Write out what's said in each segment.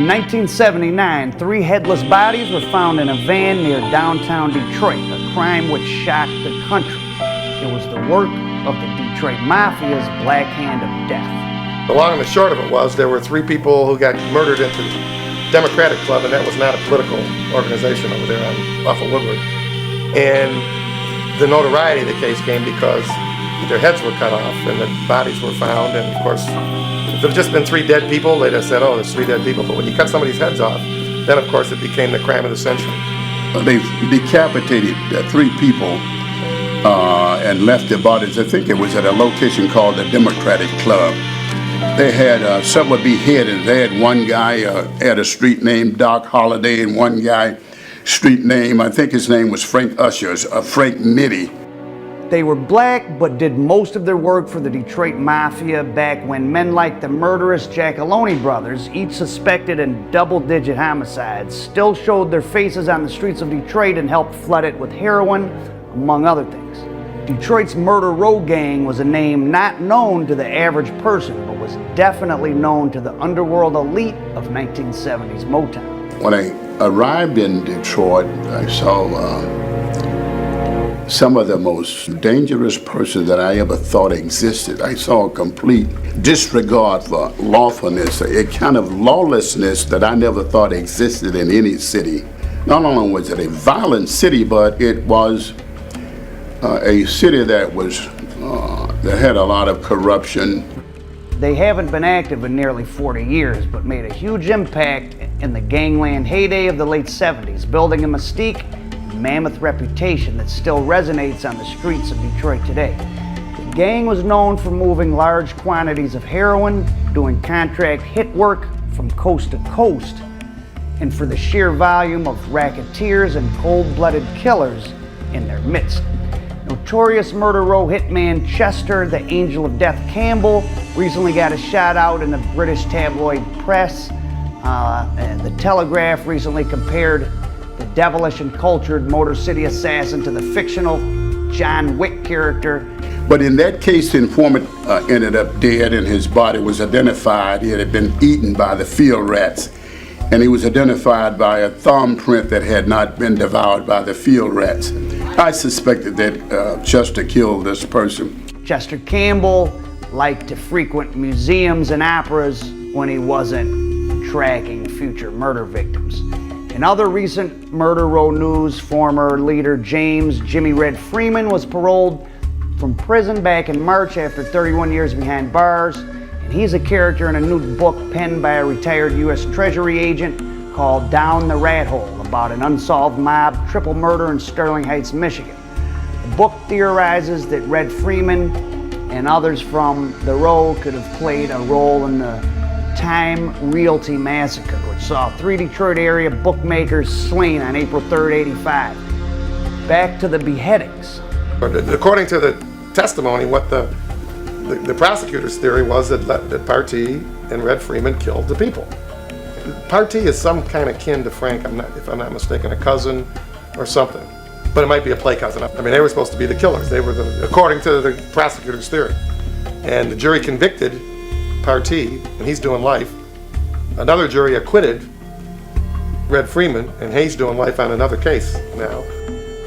In 1979, 3 headless bodies were found in a van near downtown Detroit, a crime which shocked the country. It was the work of the Detroit Mafia's Black Hand of Death. The long and the short of it was there were 3 people who got murdered at the Democratic Club, and that was not a political organization over there off of Woodward. And the notoriety of the case came because their heads were cut off and the bodies were found, and of course, if there had just been 3 dead people, they'd have said, oh, there's 3 dead people. But when you cut somebody's heads off, then of course it became the crime of the century. They decapitated 3 people and left their bodies. I think it was at a location called the Democratic Club. They had several beheadings. They had one guy had a street named Doc Holliday, and one guy street name, I think his name was Frank Usher, Frank Nitti. They were black, but did most of their work for the Detroit Mafia back when men like the murderous Giacalone brothers, each suspected in double-digit homicides, still showed their faces on the streets of Detroit and helped flood it with heroin, among other things. Detroit's Murder Row Gang was a name not known to the average person, but was definitely known to the underworld elite of 1970s Motown. When I arrived in Detroit, I saw some of the most dangerous persons that I ever thought existed. I saw a complete disregard for lawfulness, a kind of lawlessness that I never thought existed in any city. Not only was it a violent city, but it was a city that had a lot of corruption. They haven't been active in nearly 40 years, but made a huge impact in the gangland heyday of the late 70s, building a mystique and mammoth reputation that still resonates on the streets of Detroit today. The gang was known for moving large quantities of heroin, doing contract hit work from coast to coast, and for the sheer volume of racketeers and cold-blooded killers in their midst. Notorious Murder Row hitman Chester, the Angel of Death Campbell, recently got a shout out in the British tabloid press. And the Telegraph recently compared the devilish and cultured Motor City assassin to the fictional John Wick character. But in that case, the informant ended up dead, and his body was identified. He had been eaten by the field rats, and he was identified by a thumbprint that had not been devoured by the field rats. I suspected that Chester killed this person. Chester Campbell liked to frequent museums and operas when he wasn't tracking future murder victims. In other recent Murder Row news, former leader James Jimmy Red Freeman was paroled from prison back in March after 31 years behind bars, and he's a character in a new book penned by a retired U.S. Treasury agent called Down the Rat Hole, about an unsolved mob triple murder in Sterling Heights, Michigan. The book theorizes that Red Freeman and others from the Row could have played a role in the Time Realty massacre, which saw 3 Detroit area bookmakers slain on April 3rd, 85. Back to the beheadings. According to the testimony, what the prosecutor's theory was that Partee and Red Freeman killed the people. Partee is some kind of kin to Frank, if I'm not mistaken, a cousin or something. But it might be a play cousin. I mean, they were supposed to be the killers. They were, according to the prosecutor's theory. And the jury convicted Partee, and he's doing life. Another jury acquitted Red Freeman, and he's doing life on another case now.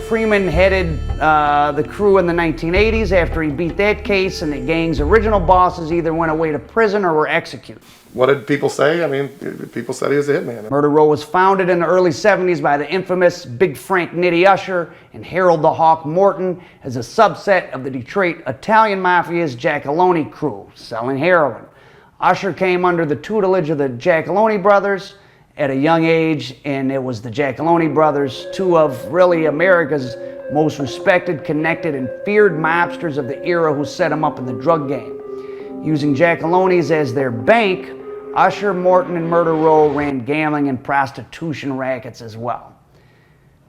Freeman headed the crew in the 1980s after he beat that case, and the gang's original bosses either went away to prison or were executed. What did people say? I mean, people said he was a hitman. Murder Row was founded in the early 70s by the infamous Big Frank Nitti Usher and Harold the Hawk Morton as a subset of the Detroit Italian Mafia's Giacalone crew, selling heroin. Usher came under the tutelage of the Giacalone brothers at a young age, and it was the Giacalone brothers, 2 of really America's most respected, connected, and feared mobsters of the era, who set him up in the drug game. Using Giacalone's as their bank, Usher, Morton, and Murder Row ran gambling and prostitution rackets as well.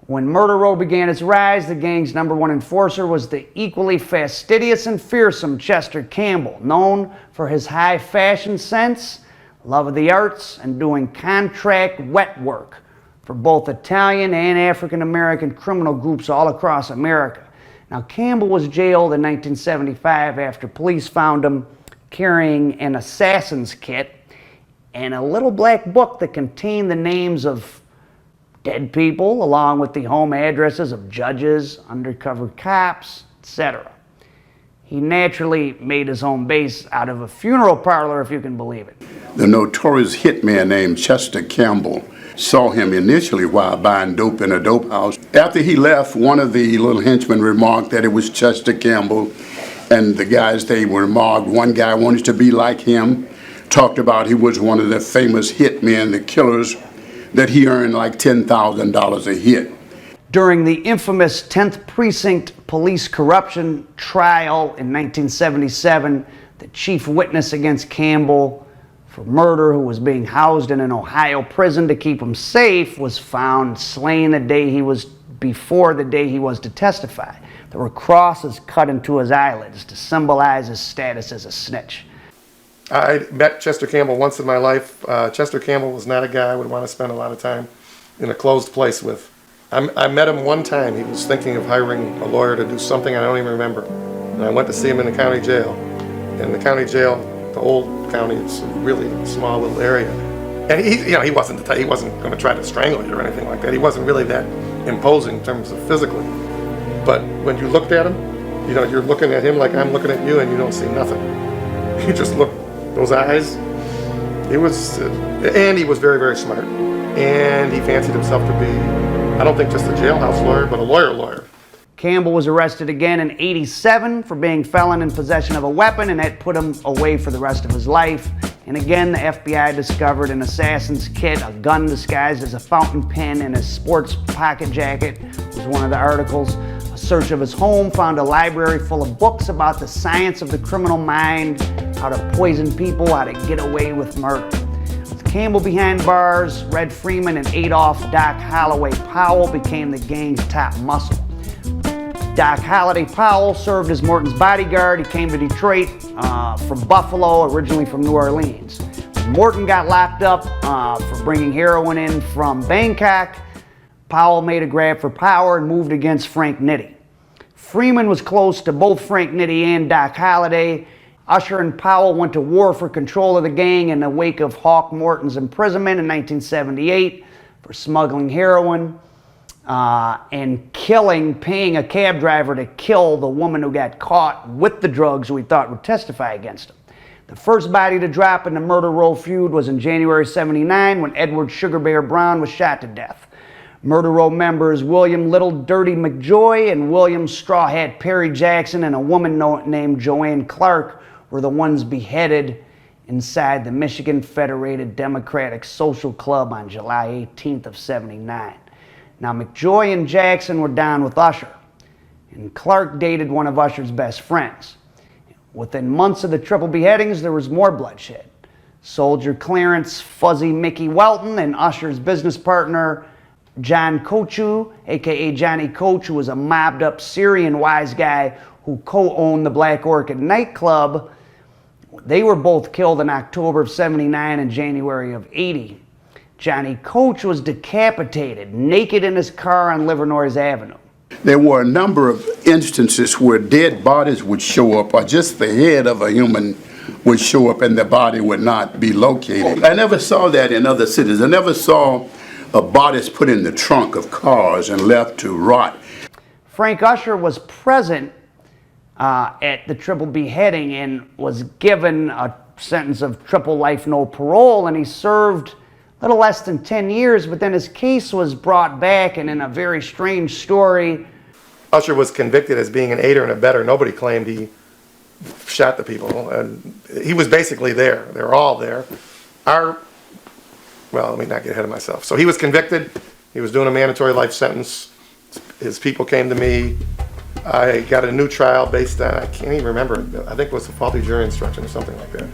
When Murder Row began its rise, the gang's #1 enforcer was the equally fastidious and fearsome Chester Campbell, known for his high fashion sense, love of the arts, and doing contract wet work for both Italian and African American criminal groups all across America. Now, Campbell was jailed in 1975 after police found him carrying an assassin's kit and a little black book that contained the names of dead people, along with the home addresses of judges, undercover cops, etc. He naturally made his home base out of a funeral parlor, if you can believe it. The notorious hitman named Chester Campbell saw him initially while buying dope in a dope house. After he left, one of the little henchmen remarked that it was Chester Campbell, and the guys, they remarked one guy wanted to be like him, talked about he was one of the famous hitmen, the killers, that he earned like $10,000 a hit. During the infamous 10th Precinct police corruption trial in 1977, the chief witness against Campbell for murder, who was being housed in an Ohio prison to keep him safe, was found slain before the day he was to testify. There were crosses cut into his eyelids to symbolize his status as a snitch. I met Chester Campbell once in my life. Chester Campbell was not a guy I would want to spend a lot of time in a closed place with. I met him one time. He was thinking of hiring a lawyer to do something I don't even remember. And I went to see him in the county jail. In the county jail, the old county, it's a really small little area. And he wasn't going to try to strangle you or anything like that. He wasn't really that imposing in terms of physically. But when you looked at him, you're looking at him like I'm looking at you, and you don't see nothing. You just look, those eyes. And he was very, very smart. And he fancied himself to be, I don't think just a jailhouse lawyer, but a lawyer. Campbell was arrested again in '87 for being felon in possession of a weapon, and that put him away for the rest of his life. And again, the FBI discovered an assassin's kit, a gun disguised as a fountain pen in his sports pocket jacket, was one of the articles. A search of his home found a library full of books about the science of the criminal mind, how to poison people, how to get away with murder. With Campbell behind bars, Red Freeman and Adolph Doc Holloway Powell became the gang's top muscle. Doc Holloway Powell served as Morton's bodyguard. He came to Detroit from Buffalo, originally from New Orleans. Morton got locked up for bringing heroin in from Bangkok. Powell made a grab for power and moved against Frank Nitti. Freeman was close to both Frank Nitti and Doc Holliday. Usher and Powell went to war for control of the gang in the wake of Hawk Morton's imprisonment in 1978 for smuggling heroin. And paying a cab driver to kill the woman who got caught with the drugs who he thought would testify against him. The first body to drop in the murder row feud was in January '79 when Edward Sugar Bear Brown was shot to death. Murder row members William Little Dirty McJoy and William Straw Hat Perry Jackson and a woman named Joanne Clark were the ones beheaded inside the Michigan Federated Democratic Social Club on July 18th of '79. Now, McJoy and Jackson were down with Usher, and Clark dated one of Usher's best friends. Within months of the triple beheadings, there was more bloodshed. Soldier Clarence Fuzzy Mickey Welton and Usher's business partner, John Kochu, aka Johnny Coach, who was a mobbed-up Syrian wise guy who co-owned the Black Orchid nightclub, they were both killed in October of '79 and January of '80. Johnny Coach was decapitated, naked in his car on Livernois Avenue. There were a number of instances where dead bodies would show up, or just the head of a human would show up and the body would not be located. I never saw that in other cities. I never saw bodies put in the trunk of cars and left to rot. Frank Usher was present at the triple beheading and was given a sentence of triple life no parole, and he served a little less than 10 years, but then his case was brought back, and in a very strange story, Usher was convicted as being an aider and abettor. Nobody claimed he shot the people, and he was basically there. They were all there. Well, let me not get ahead of myself. So he was convicted. He was doing a mandatory life sentence. His people came to me. I got a new trial based on, I can't even remember, I think it was a faulty jury instruction or something like that.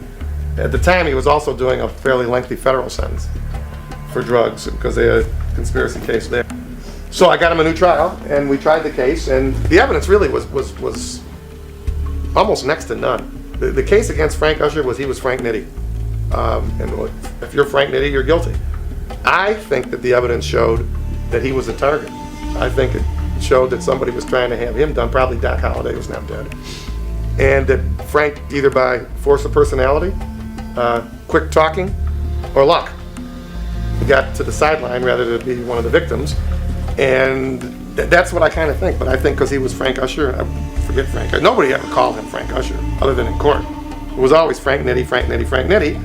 At the time, he was also doing a fairly lengthy federal sentence for drugs because they had a conspiracy case there. So I got him a new trial, and we tried the case, and the evidence really was almost next to none. The case against Frank Usher was he was Frank Nitti. And if you're Frank Nitti, you're guilty. I think that the evidence showed that he was a target. I think it showed that somebody was trying to have him done, probably Doc Holliday, who's now dead. And that Frank, either by force of personality, quick talking, or luck. He got to the sideline rather than be one of the victims, and that's what I kind of think. But I think because he was Frank Usher, I forget Frank. Nobody ever called him Frank Usher other than in court. It was always Frank Nitti, Frank Nitti, Frank Nitti,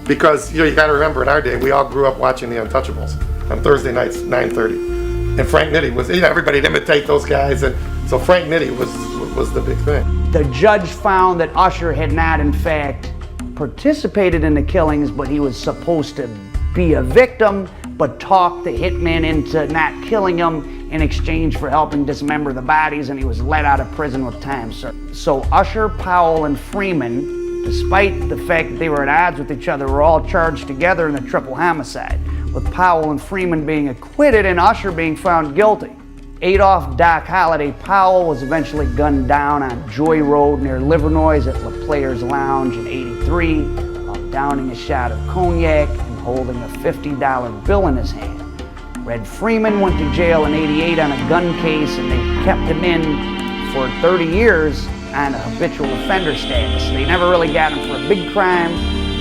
because you got to remember in our day we all grew up watching The Untouchables on Thursday nights, 9:30, and Frank Nitti was everybody'd imitate those guys, and so Frank Nitti was the big thing. The judge found that Usher had not, in fact, participated in the killings, but he was supposed to be a victim, but talked the hitman into not killing him in exchange for helping dismember the bodies, and he was let out of prison with time served. So Usher, Powell, and Freeman, despite the fact that they were at odds with each other, were all charged together in the triple homicide, with Powell and Freeman being acquitted and Usher being found guilty. Adolph Doc Holliday Powell was eventually gunned down on Joy Road near Livernois at La Players Lounge in '83 while downing a shot of cognac and holding a $50 bill in his hand. Red Freeman went to jail in '88 on a gun case, and they kept him in for 30 years on a habitual offender status. They never really got him for a big crime,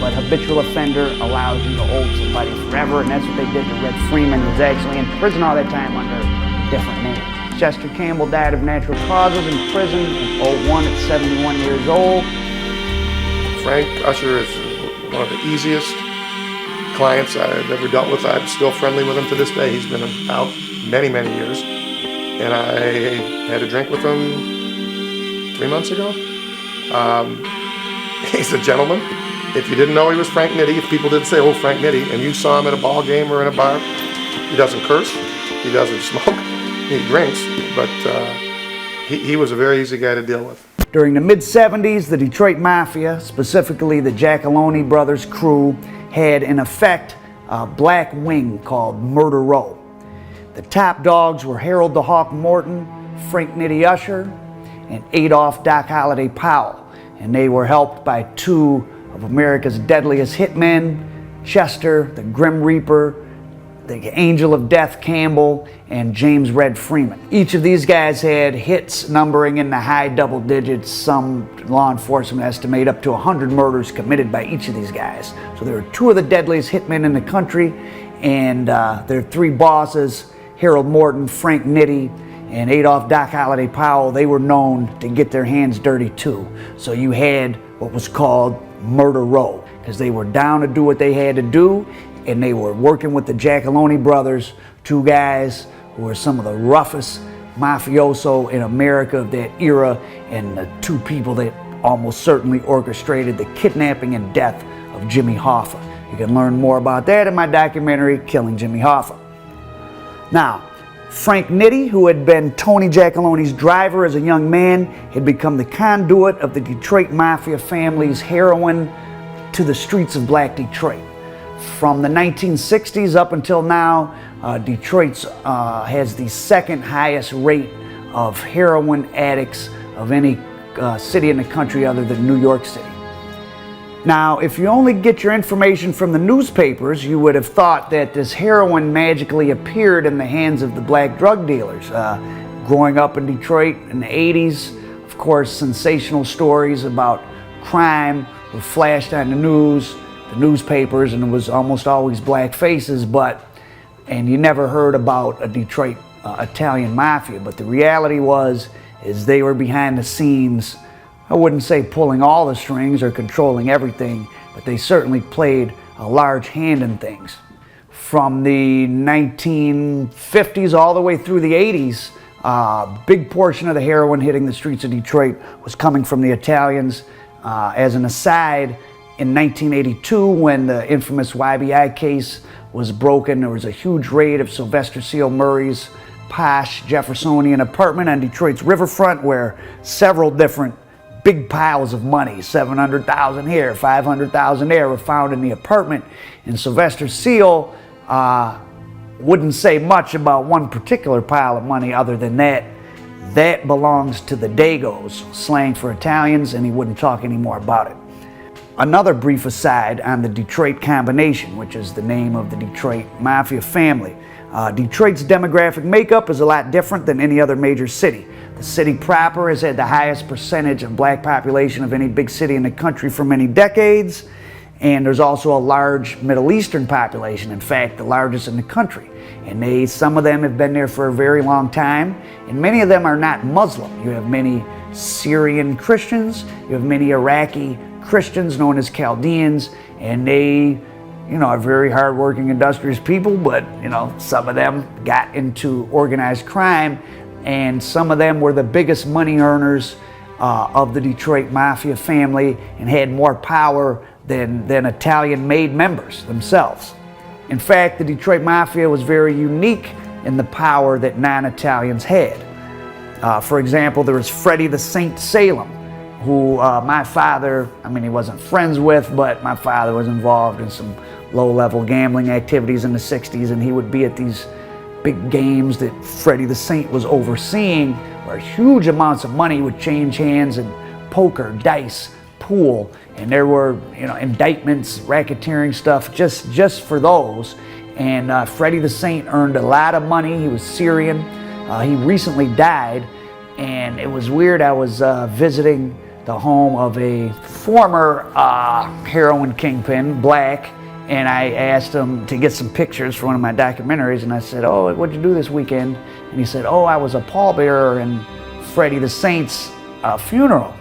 but habitual offender allows you to hold somebody forever, and that's what they did to Red Freeman, who was actually in prison all that time under a different name. Chester Campbell died of natural causes in prison in '01 at 71 years old. Frank Usher is one of the easiest clients I've ever dealt with. I'm still friendly with him to this day. He's been out many, many years. And I had a drink with him 3 months ago. He's a gentleman. If you didn't know he was Frank Nitti, if people didn't say, oh, Frank Nitti, and you saw him at a ball game or in a bar, he doesn't curse, he doesn't smoke, he drinks, but he was a very easy guy to deal with. During the mid-'70s, the Detroit Mafia, specifically the Giacalone brothers crew, had in effect a black wing called Murder Row. The top dogs were Harold the Hawk Morton, Frank Nitti Usher, and Adolph Doc Holliday Powell, and they were helped by two of America's deadliest hitmen, Chester, the Grim Reaper, the Angel of Death Campbell, and James Red Freeman. Each of these guys had hits numbering in the high double digits. Some law enforcement estimate up to 100 murders committed by each of these guys. So there were two of the deadliest hitmen in the country, and their three bosses, Harold Morton, Frank Nitti, and Adolph Doc Holliday Powell, they were known to get their hands dirty too. So you had what was called Murder Row, because they were down to do what they had to do, and they were working with the Giacalone brothers, two guys who were some of the roughest mafioso in America of that era, and the two people that almost certainly orchestrated the kidnapping and death of Jimmy Hoffa. You can learn more about that in my documentary, Killing Jimmy Hoffa. Now, Frank Nitti, who had been Tony Giacalone's driver as a young man, had become the conduit of the Detroit Mafia family's heroin to the streets of Black Detroit. From the 1960s up until now, Detroit has the second highest rate of heroin addicts of any city in the country other than New York City. Now, if you only get your information from the newspapers, you would have thought that this heroin magically appeared in the hands of the black drug dealers. Growing up in Detroit in the 80s, of course, sensational stories about crime were flashed on the news, the newspapers, and it was almost always black faces, and you never heard about a Detroit Italian mafia. But the reality is they were behind the scenes. I wouldn't say pulling all the strings or controlling everything, but they certainly played a large hand in things. From the 1950s all the way through the 80s, a big portion of the heroin hitting the streets of Detroit was coming from the Italians. As an aside, in 1982, when the infamous YBI case was broken, there was a huge raid of Sylvester Seal Murray's posh Jeffersonian apartment on Detroit's riverfront, where several different big piles of money, $700,000 here, $500,000 there, were found in the apartment. And Sylvester Seal wouldn't say much about one particular pile of money other than that belongs to the Dagos, slang for Italians, and he wouldn't talk any more about it. Another brief aside on the Detroit Combination, which is the name of the Detroit Mafia family. Detroit's demographic makeup is a lot different than any other major city. The city proper has had the highest percentage of black population of any big city in the country for many decades, And there's also a large Middle Eastern population, in fact, the largest in the country. And some of them have been there for a very long time, and many of them are not Muslim. You have many Syrian Christians, you have many Iraqi Christians known as Chaldeans, and they are very hardworking, industrious people, but some of them got into organized crime, and some of them were the biggest money earners of the Detroit Mafia family and had more power than Italian-made members themselves. In fact, the Detroit Mafia was very unique in the power that non-Italians had. For example, there was Freddie the Saint Salem, who my father, he wasn't friends with, but my father was involved in some low-level gambling activities in the 60s, and he would be at these big games that Freddie the Saint was overseeing, where huge amounts of money would change hands in poker, dice, pool, and there were indictments, racketeering stuff just for those. And Freddie the Saint earned a lot of money. He was Syrian. He recently died, and it was weird. I was visiting the home of a former heroin kingpin, Black, and I asked him to get some pictures for one of my documentaries, and I said, "Oh, what'd you do this weekend?" And he said, "Oh, I was a pallbearer in Freddie the Saint's funeral."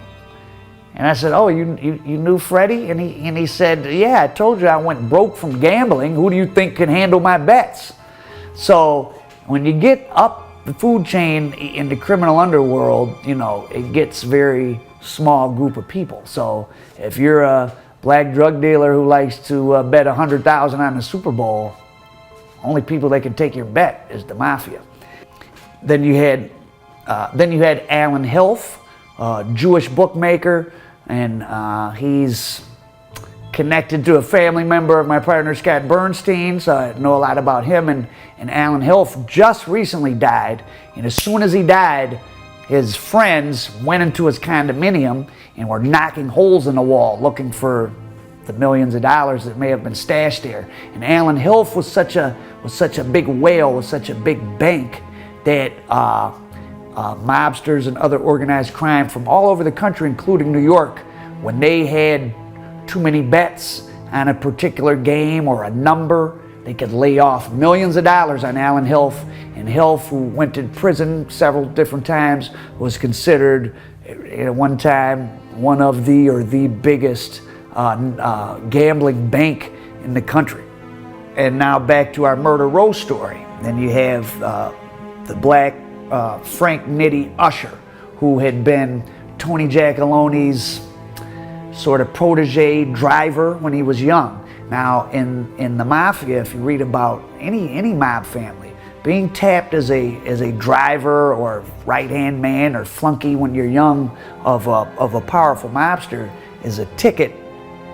And I said, "Oh, you knew Freddie?" And he said, "Yeah, I told you I went broke from gambling. Who do you think can handle my bets?" So when you get up the food chain in the criminal underworld, it gets very small group of people. So if you're a black drug dealer who likes to bet $100,000 on the Super Bowl, only people that can take your bet is the mafia. Then you had Alan Hilf, a Jewish bookmaker, and he's connected to a family member of my partner Scott Bernstein, so I know a lot about him. And Alan Hilf just recently died, and as soon as he died, his friends went into his condominium and were knocking holes in the wall looking for the millions of dollars that may have been stashed there. And Alan Hilf was such a big whale, was such a big bank that mobsters and other organized crime from all over the country, including New York, when they had too many bets on a particular game or a number, they could lay off millions of dollars on Alan Hilf. And Hilf, who went to prison several different times, was considered at one time one of the biggest gambling bank in the country. And now back to our murder row story. Then you have the Black Frank Nitti Usher, who had been Tony Giacalone's sort of protege driver when he was young. Now in the mafia, if you read about any mob family, being tapped as a driver or right-hand man or flunky when you're young of a powerful mobster is a ticket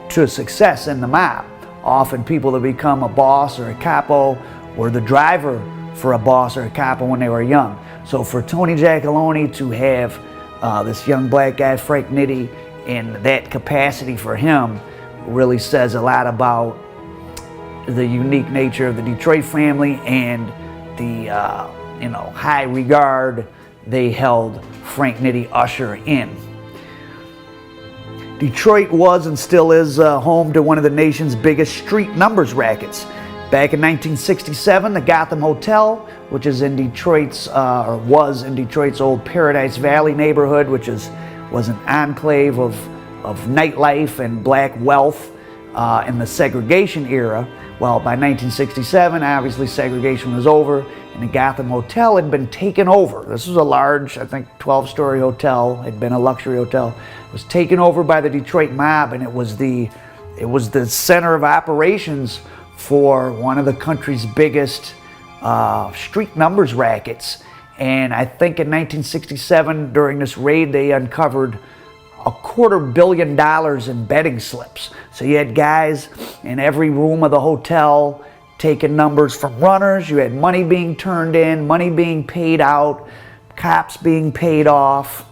to success in the mob. Often people that become a boss or a capo were the driver for a boss or a capo when they were young. So for Tony Giacalone to have this young black guy, Frank Nitti, in that capacity for him really says a lot about the unique nature of the Detroit family and the high regard they held Frank Nitti Usher in. Detroit was and still is home to one of the nation's biggest street numbers rackets. Back in 1967, the Gotham Hotel, which is in Detroit's, or was in Detroit's old Paradise Valley neighborhood, which was an enclave of nightlife and black wealth in the segregation era. Well, by 1967, obviously segregation was over, and the Gotham Hotel had been taken over. This was a large, I think, 12-story hotel, had been a luxury hotel. It was taken over by the Detroit mob, and it was the center of operations for one of the country's biggest street numbers rackets. And I think in 1967, during this raid, they uncovered $250 million in betting slips. So you had guys in every room of the hotel taking numbers from runners. You had money being turned in, money being paid out, cops being paid off.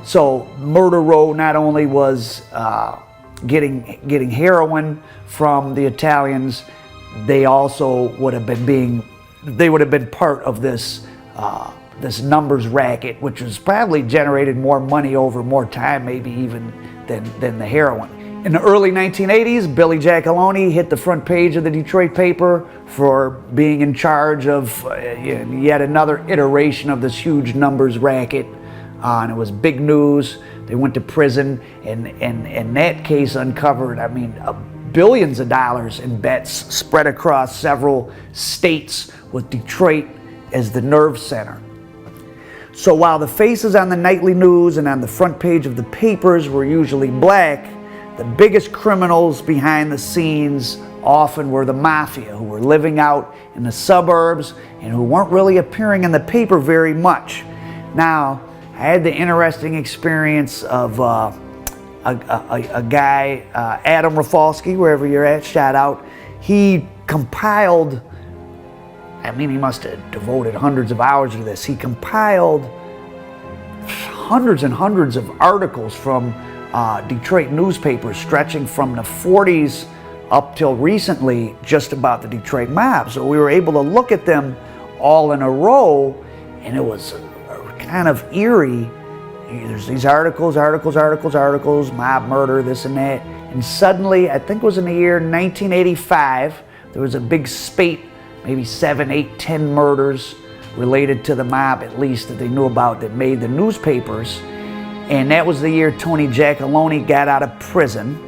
So Murder Row not only was getting heroin from the Italians, they also would have been part of this this numbers racket, which has probably generated more money over more time, maybe even than the heroin. In the early 1980s, Billy Giacalone hit the front page of the Detroit paper for being in charge of yet another iteration of this huge numbers racket. And it was big news. They went to prison, and that case uncovered, billions of dollars in bets spread across several states, with Detroit as the nerve center. So while the faces on the nightly news and on the front page of the papers were usually black, the biggest criminals behind the scenes often were the mafia, who were living out in the suburbs and who weren't really appearing in the paper very much. Now, I had the interesting experience of a guy, Adam Rafalski, wherever you're at, shout out. He compiled, he must have devoted hundreds of hours to this. He compiled hundreds and hundreds of articles from Detroit newspapers stretching from the 40s up till recently, just about the Detroit mob. So we were able to look at them all in a row, and it was kind of eerie. There's these articles, mob murder, this and that. And suddenly, I think it was in the year 1985, there was a big spate, maybe 7, 8, 10 murders related to the mob, at least, that they knew about, that made the newspapers. And that was the year Tony Giacalone got out of prison,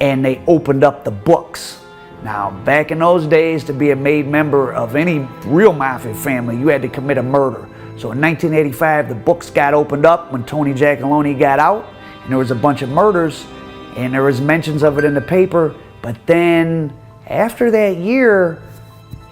and they opened up the books. Now, back in those days, to be a made member of any real mafia family, you had to commit a murder. So in 1985, the books got opened up when Tony Giacalone got out, and there was a bunch of murders, and there was mentions of it in the paper. But then, after that year,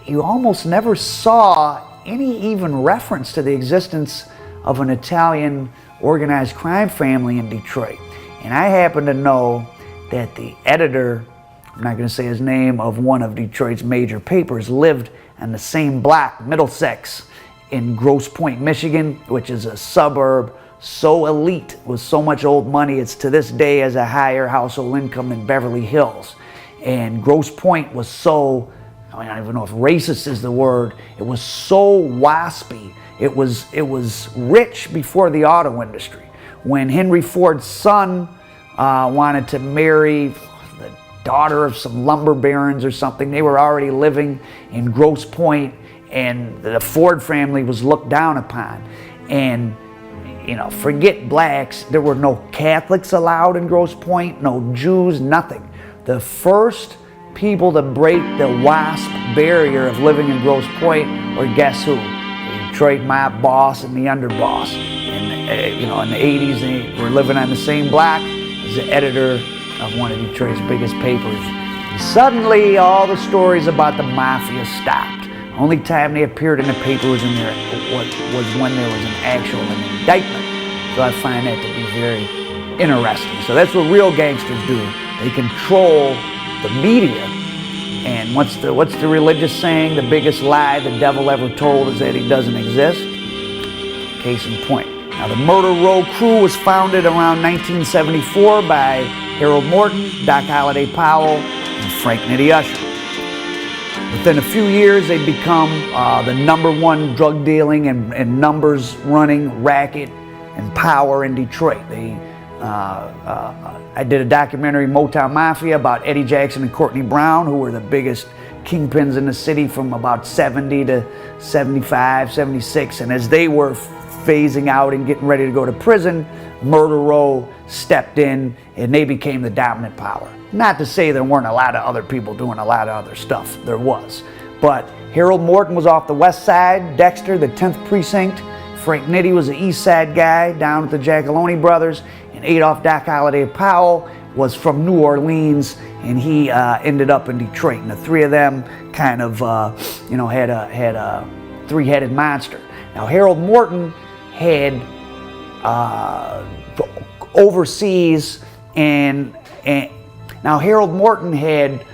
you almost never saw any even reference to the existence of an Italian organized crime family in Detroit. And I happen to know that the editor, I'm not going to say his name, of one of Detroit's major papers lived on the same block, Middlesex, in Grosse Pointe, Michigan, which is a suburb so elite with so much old money, it's to this day has a higher household income than Beverly Hills. And Grosse Pointe was so, I don't even know if racist is the word, it was so waspy. It was rich before the auto industry. When Henry Ford's son wanted to marry the daughter of some lumber barons or something, they were already living in Grosse Pointe, and the Ford family was looked down upon. And, forget blacks, there were no Catholics allowed in Grosse Pointe, no Jews, nothing. The first people to break the WASP barrier of living in Grosse Pointe were, guess who? The Detroit mob boss and the underboss. And, in the 80s, they were living on the same block as the editor of one of Detroit's biggest papers. And suddenly, all the stories about the mafia stopped. Only time they appeared in the paper was when there was an actual indictment. So I find that to be very interesting. So that's what real gangsters do. They control the media. And what's the religious saying? The biggest lie the devil ever told is that he doesn't exist. Case in point. Now, the Murder Row crew was founded around 1974 by Harold Morton, Doc Holliday Powell, and Frank Nitti Usher. Within a few years, they'd become the #1 drug dealing and numbers running racket and power in Detroit. I did a documentary, Motown Mafia, about Eddie Jackson and Courtney Brown, who were the biggest kingpins in the city from about 70 to 75, 76. And as they were phasing out and getting ready to go to prison, Murder Row stepped in and they became the dominant power. Not to say there weren't a lot of other people doing a lot of other stuff. There was. But Harold Morton was off the west side, Dexter, the 10th precinct. Frank Nitti was the east side guy down with the Giacalone brothers. And Adolph Doc Holliday Powell was from New Orleans, and he ended up in Detroit. And the three of them kind of, had a three-headed monster. Now, Harold Morton had overseas, and now Harold Morton had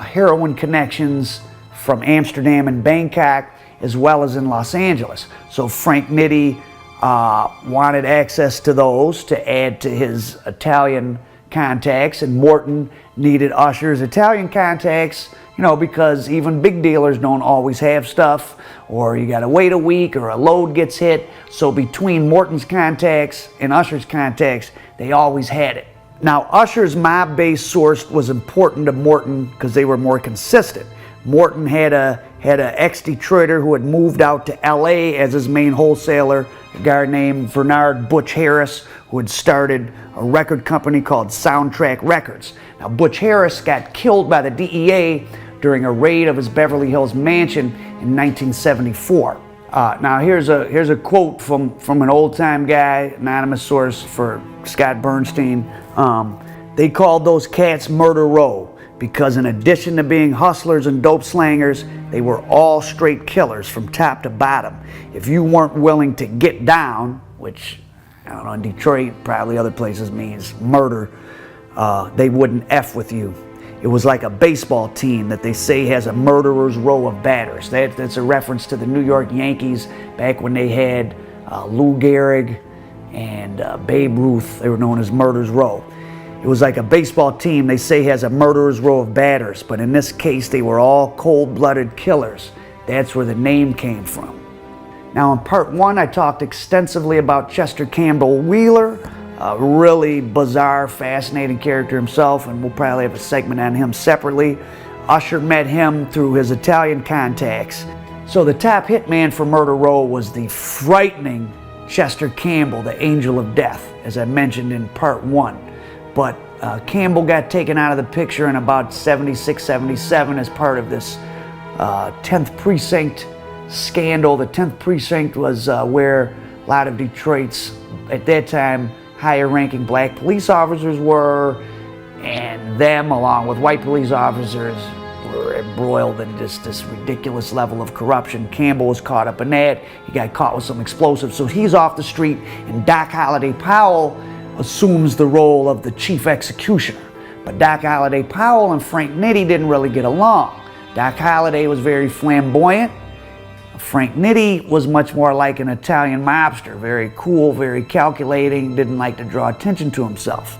heroin connections from Amsterdam and Bangkok, as well as in Los Angeles. So Frank Nitti wanted access to those to add to his Italian contacts, and Morton needed Usher's Italian contacts, because even big dealers don't always have stuff, or you gotta wait a week, or a load gets hit. So between Morton's contacts and Usher's contacts, they always had it. Now, Usher's mob-based source was important to Morton because they were more consistent. Morton had a ex-Detroiter who had moved out to LA as his main wholesaler, a guy named Bernard Butch Harris, who had started a record company called Soundtrack Records. Now, Butch Harris got killed by the DEA during a raid of his Beverly Hills mansion in 1974. Now here's a quote from an old-time guy, anonymous source for Scott Bernstein. They called those cats Murder Row because in addition to being hustlers and dope slangers, they were all straight killers from top to bottom. If you weren't willing to get down, which, I don't know, in Detroit, probably other places means murder, they wouldn't F with you. It was like a baseball team that they say has a murderer's row of batters. That's a reference to the New York Yankees back when they had Lou Gehrig and Babe Ruth. They were known as Murder's Row. It was like a baseball team they say has a murderer's row of batters, but in this case they were all cold-blooded killers. That's where the name came from. Now in part one I talked extensively about Chester Campbell Wheeler, a really bizarre, fascinating character himself, and we'll probably have a segment on him separately. Usher met him through his Italian contacts. So the top hitman for Murder Row was the frightening Chester Campbell, the Angel of Death, as I mentioned in part one. But Campbell got taken out of the picture in about 76, 77 as part of this 10th Precinct scandal. The 10th Precinct was where a lot of Detroit's, at that time, higher-ranking black police officers were, and them, along with white police officers, were embroiled in just this ridiculous level of corruption. Campbell was caught up in that. He got caught with some explosives, so he's off the street, and Doc Holliday Powell assumes the role of the chief executioner. But Doc Holliday Powell and Frank Nitti didn't really get along. Doc Holliday was very flamboyant. Frank Nitti was much more like an Italian mobster, very cool, very calculating, didn't like to draw attention to himself.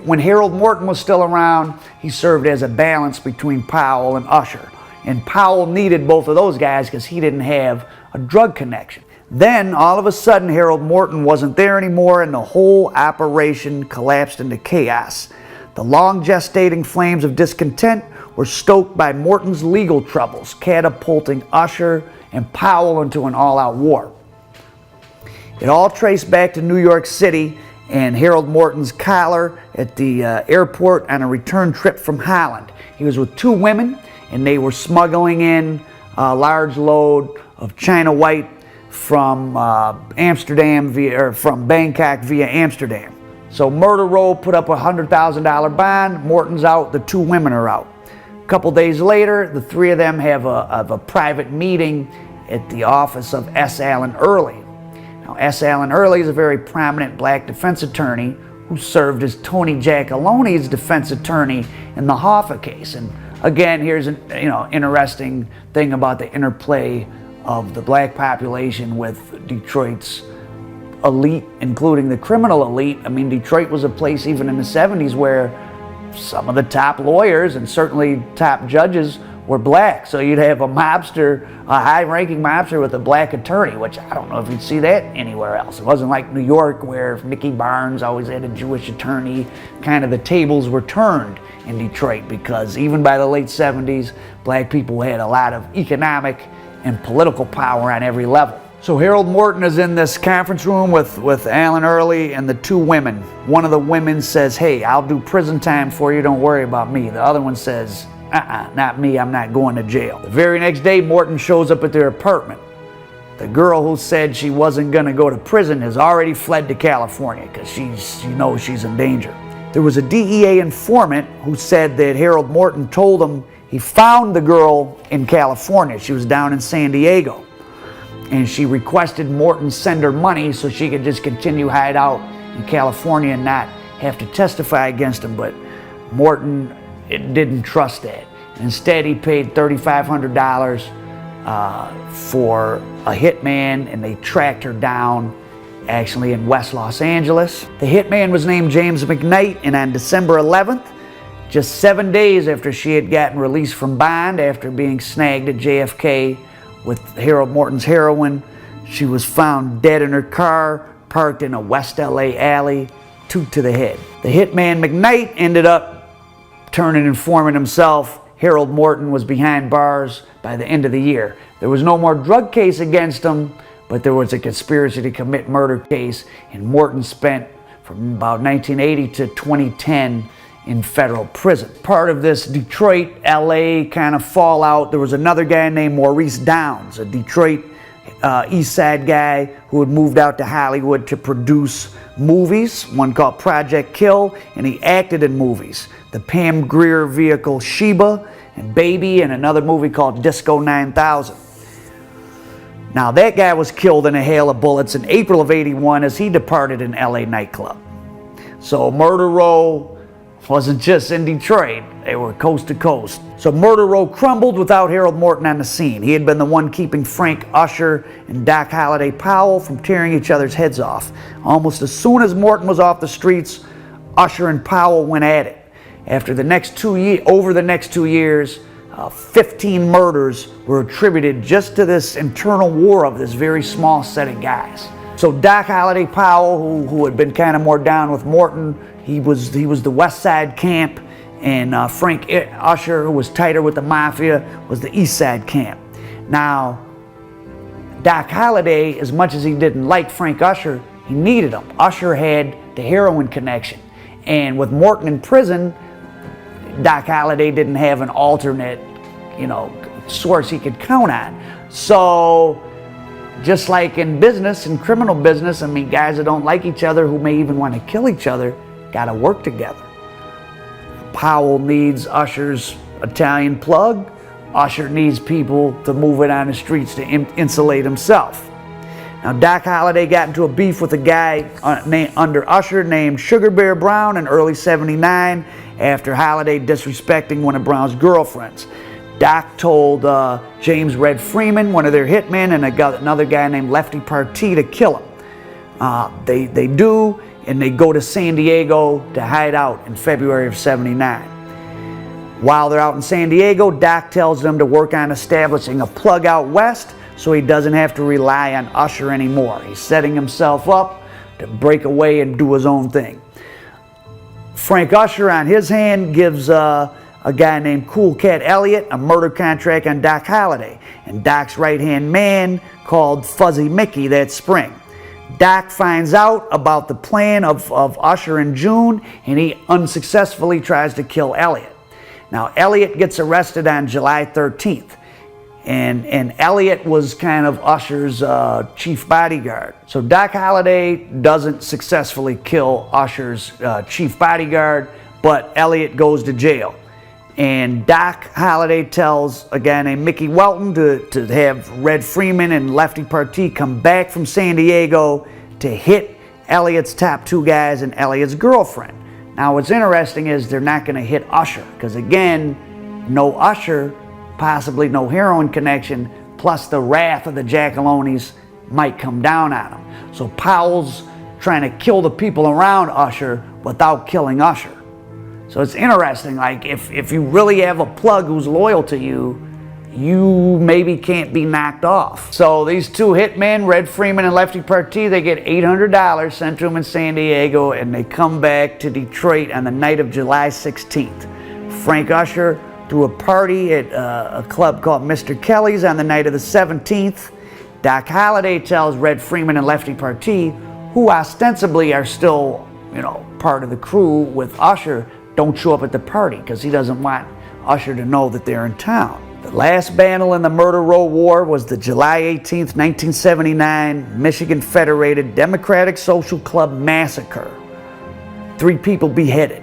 When Harold Morton was still around, he served as a balance between Powell and Usher. And Powell needed both of those guys because he didn't have a drug connection. Then, all of a sudden, Harold Morton wasn't there anymore and the whole operation collapsed into chaos. The long gestating flames of discontent were stoked by Morton's legal troubles, catapulting Usher and Powell into an all-out war. It all traced back to New York City and Harold Morton's collar at the airport on a return trip from Holland. He was with two women and they were smuggling in a large load of China white from from Bangkok via Amsterdam. So Murder Row put up a $100,000 bond. Morton's out, the two women are out. A couple days later, the three of them have a private meeting at the office of S. Allen Early. Now, S. Allen Early is a very prominent black defense attorney who served as Tony Giacalone's defense attorney in the Hoffa case. And again, here's an interesting thing about the interplay of the black population with Detroit's elite, including the criminal elite. I mean, Detroit was a place even in the 70s where some of the top lawyers and certainly top judges were black. So you'd have a mobster, a high-ranking mobster with a black attorney, which I don't know if you'd see that anywhere else. It wasn't like New York where Nicky Barnes always had a Jewish attorney. Kind of the tables were turned in Detroit because even by the late 70s, black people had a lot of economic and political power on every level. So Harold Morton is in this conference room with Allen Early and the two women. One of the women says, "Hey, I'll do prison time for you, don't worry about me." The other one says, "Not me, I'm not going to jail." The very next day, Morton shows up at their apartment. The girl who said she wasn't going to go to prison has already fled to California because she knows she's in danger. There was a DEA informant who said that Harold Morton told him he found the girl in California. She was down in San Diego. And she requested Morton send her money so she could just continue hide out in California and not have to testify against him. But Morton didn't trust that. Instead, he paid $3,500 for a hitman, and they tracked her down actually in West Los Angeles. The hitman was named James McKnight, and on December 11th, just 7 days after she had gotten released from bond after being snagged at JFK with Harold Morton's heroin, she was found dead in her car, parked in a West LA alley 2 to the head. The hitman McKnight ended up turning informant himself. Harold Morton was behind bars by the end of the year. There was no more drug case against him, but there was a conspiracy to commit murder case, and Morton spent from about 1980 to 2010 in federal prison. Part of this Detroit, LA kind of fallout, there was another guy named Maurice Downs, a Detroit East Side guy who had moved out to Hollywood to produce movies, one called Project Kill, and he acted in movies. The Pam Grier vehicle Sheba and Baby, and another movie called Disco 9000. Now that guy was killed in a hail of bullets in April of '81 as he departed an LA nightclub. So Murder Row wasn't just in Detroit, they were coast to coast. So Murder Row crumbled without Harold Morton on the scene. He had been the one keeping Frank Usher and Doc Holliday Powell from tearing each other's heads off. Almost as soon as Morton was off the streets, Usher and Powell went at it. Over the next 2 years, 15 murders were attributed just to this internal war of this very small set of guys. So Doc Holliday Powell, who had been kind of more down with Morton, he was the West Side camp, and Frank Usher, who was tighter with the Mafia, was the East Side camp. Now, Doc Holliday, as much as he didn't like Frank Usher, he needed him. Usher had the heroin connection, and with Morton in prison, Doc Holliday didn't have an alternate, source he could count on. So, just like in business, in criminal business, guys that don't like each other, who may even want to kill each other, got to work together. Powell needs Usher's Italian plug. Usher needs people to move it on the streets to insulate himself. Now, Doc Holliday got into a beef with a guy under Usher named Sugar Bear Brown in early '79 after Holliday disrespecting one of Brown's girlfriends. Doc told James Red Freeman, one of their hitmen, and another guy named Lefty Partee to kill him. They do, and they go to San Diego to hide out in February of '79. While they're out in San Diego, Doc tells them to work on establishing a plug out west so he doesn't have to rely on Usher anymore. He's setting himself up to break away and do his own thing. Frank Usher, on his hand, gives a guy named Cool Cat Elliott a murder contract on Doc Holliday, and Doc's right-hand man called Fuzzy Mickey that spring. Doc finds out about the plan of Usher in June, and he unsuccessfully tries to kill Elliott. Now, Elliott gets arrested on July 13th, and Elliott was kind of Usher's chief bodyguard. So Doc Holliday doesn't successfully kill Usher's chief bodyguard, but Elliott goes to jail. And Doc Holliday tells a guy named Mickey Welton to have Red Freeman and Lefty Partee come back from San Diego to hit Elliott's top 2 guys and Elliott's girlfriend. Now, what's interesting is they're not going to hit Usher, because again, no Usher, possibly no heroin connection, plus the wrath of the Giacalones might come down on him. So Powell's trying to kill the people around Usher without killing Usher. So it's interesting, like if you really have a plug who's loyal to you, you maybe can't be knocked off. So these 2 hitmen, Red Freeman and Lefty Partee, they get $800 sent to them in San Diego, and they come back to Detroit on the night of July 16th. Frank Usher threw a party at a club called Mr. Kelly's on the night of the 17th. Doc Holliday tells Red Freeman and Lefty Partee, who ostensibly are still, part of the crew with Usher, don't show up at the party because he doesn't want Usher to know that they're in town. The last battle in the Murder Row War was the July 18th, 1979 Michigan Federated Democratic Social Club massacre. 3 people beheaded.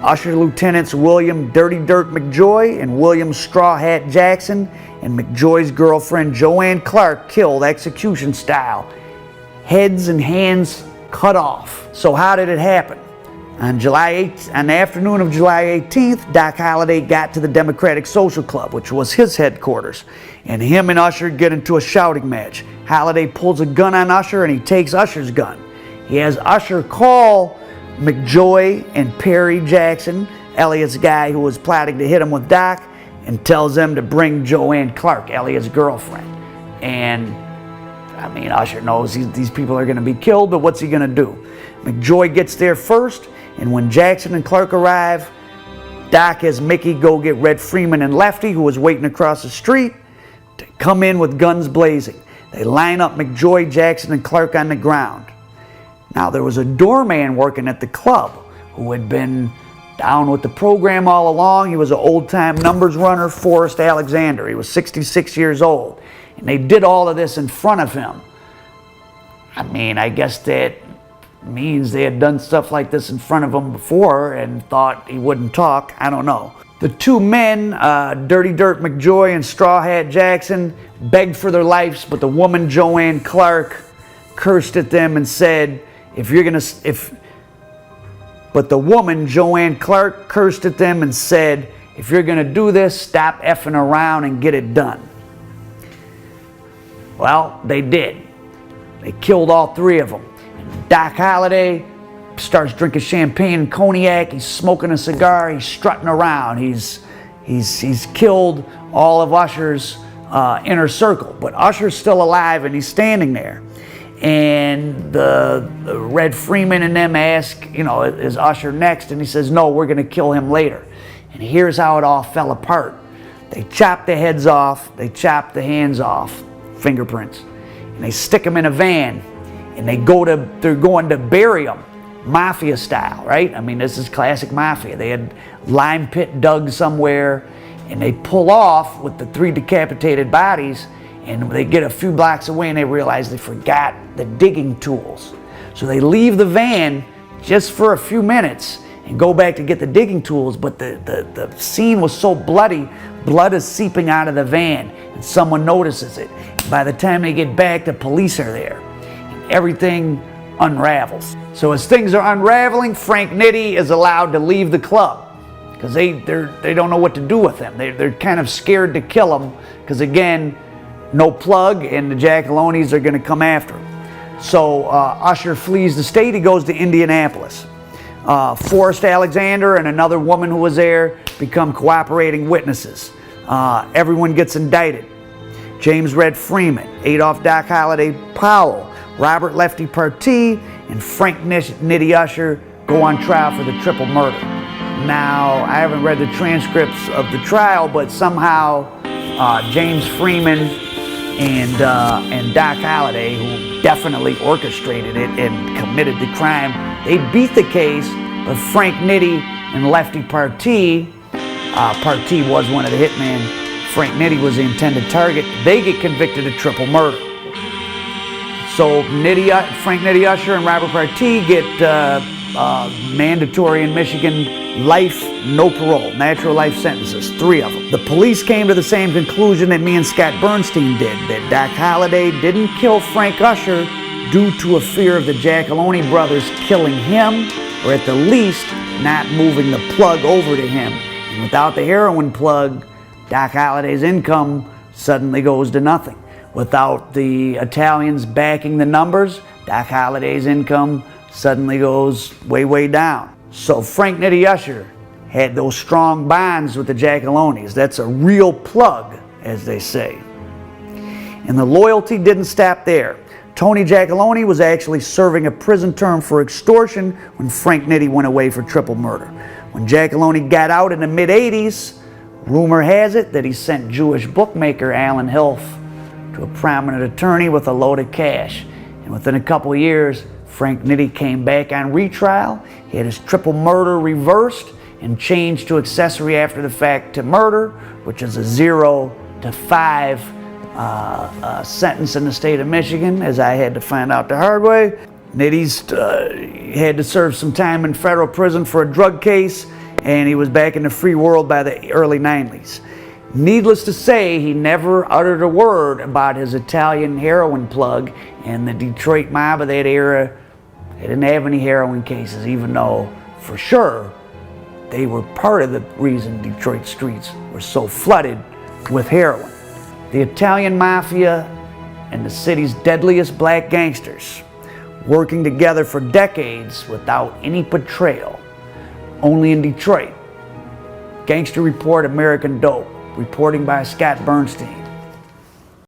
Usher Lieutenants William Dirty Dirt McJoy and William Straw Hat Jackson and McJoy's girlfriend Joanne Clark killed execution style. Heads and hands cut off. So how did it happen? On the afternoon of July 18th, Doc Holliday got to the Democratic Social Club, which was his headquarters, and him and Usher get into a shouting match. Holliday pulls a gun on Usher, and he takes Usher's gun. He has Usher call McJoy and Perry Jackson, Elliott's guy who was plotting to hit him with Doc, and tells them to bring Joanne Clark, Elliott's girlfriend. And Usher knows these people are going to be killed, but what's he going to do? McJoy gets there first, and when Jackson and Clark arrive, Doc has Mickey go get Red Freeman and Lefty, who was waiting across the street, to come in with guns blazing. They line up McJoy, Jackson, and Clark on the ground. Now, there was a doorman working at the club who had been down with the program all along. He was an old-time numbers runner, Forrest Alexander. He was 66 years old. And they did all of this in front of him. I mean, I guess that means they had done stuff like this in front of him before and thought he wouldn't talk. I don't know. The two men, Dirty Dirt McJoy and Straw Hat Jackson, begged for their lives, but the woman, Joanne Clark, cursed at them and said, But the woman, Joanne Clark, cursed at them and said, if you're going to do this, stop effing around and get it done. Well, they did. They killed all three of them. And Doc Holliday starts drinking champagne and cognac. He's smoking a cigar. He's strutting around. He's killed all of Usher's inner circle. But Usher's still alive and he's standing there. And the Red Freeman and them ask, is Usher next? And he says, no, we're going to kill him later. And here's how it all fell apart. They chopped the heads off. They chopped the hands off, fingerprints. And they stick them in a van. And they're going to bury them, Mafia style, right? I mean, this is classic Mafia. They had lime pit dug somewhere. And they pull off with the three decapitated bodies. And they get a few blocks away and they realize they forgot the digging tools. So they leave the van just for a few minutes and go back to get the digging tools, but the scene was so bloody, blood is seeping out of the van, and someone notices it. By the time they get back, the police are there, and everything unravels. So as things are unraveling, Frank Nitti is allowed to leave the club because they don't know what to do with him. They're kind of scared to kill him because, again, no plug, and the Giacalones are going to come after him. So Usher flees the state. He goes to Indianapolis. Forrest Alexander and another woman who was there become cooperating witnesses. Everyone gets indicted. James Red Freeman, Adolph Doc Holliday Powell, Robert Lefty Partee, and Frank Nitti Usher go on trial for the triple murder. Now, I haven't read the transcripts of the trial, but somehow James Freeman and Doc Holliday, who definitely orchestrated it and committed the crime, they beat the case, but Frank Nitti and Lefty Partee, Partee was one of the hitmen, Frank Nitti was the intended target, they get convicted of triple murder. So Frank Nitti Usher and Robert Partee get mandatory in Michigan life, no parole, natural life sentences, 3 of them. The police came to the same conclusion that me and Scott Bernstein did, that Doc Holliday didn't kill Frank Usher due to a fear of the Giacalone brothers killing him, or at the least, not moving the plug over to him. And without the heroin plug, Doc Holliday's income suddenly goes to nothing. Without the Italians backing the numbers, Doc Holliday's income suddenly goes way, way down. So Frank Nitti Usher had those strong bonds with the Giacalones. That's a real plug, as they say. And the loyalty didn't stop there. Tony Giacalone was actually serving a prison term for extortion when Frank Nitti went away for triple murder. When Giacalone got out in the mid-'80s, rumor has it that he sent Jewish bookmaker Alan Hilf to a prominent attorney with a load of cash. And within a couple of years, Frank Nitti came back on retrial. He had his triple murder reversed and changed to accessory after the fact to murder, which is a 0 to 5 sentence in the state of Michigan, as I had to find out the hard way. Nitti's had to serve some time in federal prison for a drug case, and he was back in the free world by the early 90s. Needless to say, he never uttered a word about his Italian heroin plug, and the Detroit mob of that era, they didn't have any heroin cases, even though, for sure, they were part of the reason Detroit streets were so flooded with heroin. The Italian Mafia and the city's deadliest black gangsters, working together for decades without any betrayal, only in Detroit. Gangster Report, American Dope, reporting by Scott Bernstein.